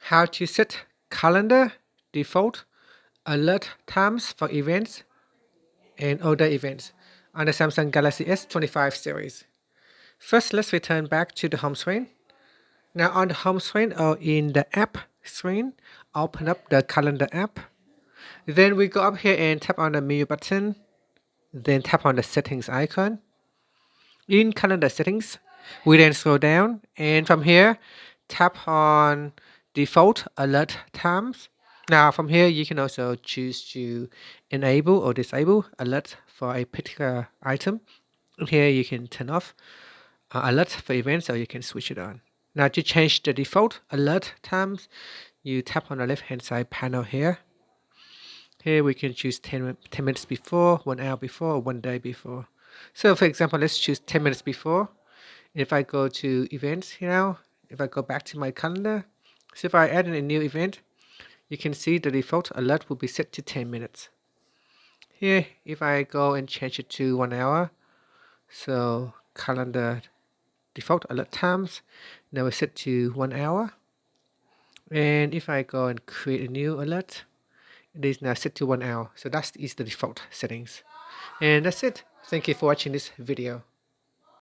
how to set calendar default alert times for events and other events on the Samsung Galaxy S25 series. First, let's return back to the home screen. Now on the home screen or in the app screen, open up the calendar app. Then we go up here and tap on the menu button. Then tap on the settings icon. In calendar settings, we then scroll down and from here, tap on default alert times. Now from here, you can also choose to enable or disable alert for a particular item. Here you can turn off alert for events or you can switch it on. Now to change the default alert times, you tap on the left hand side panel here. Here we can choose 10 minutes before, 1 hour before, or 1 day before. So for example, let's choose 10 minutes before. If I go to events here now, if I go back to my calendar, so if I add in a new event, you can see the default alert will be set to 10 minutes. Here, if I go and change it to 1 hour, so calendar default alert times, now we set to 1 hour. And if I go and create a new alert, it is now set to 1 hour. So that is the default settings. And that's it. Thank you for watching this video.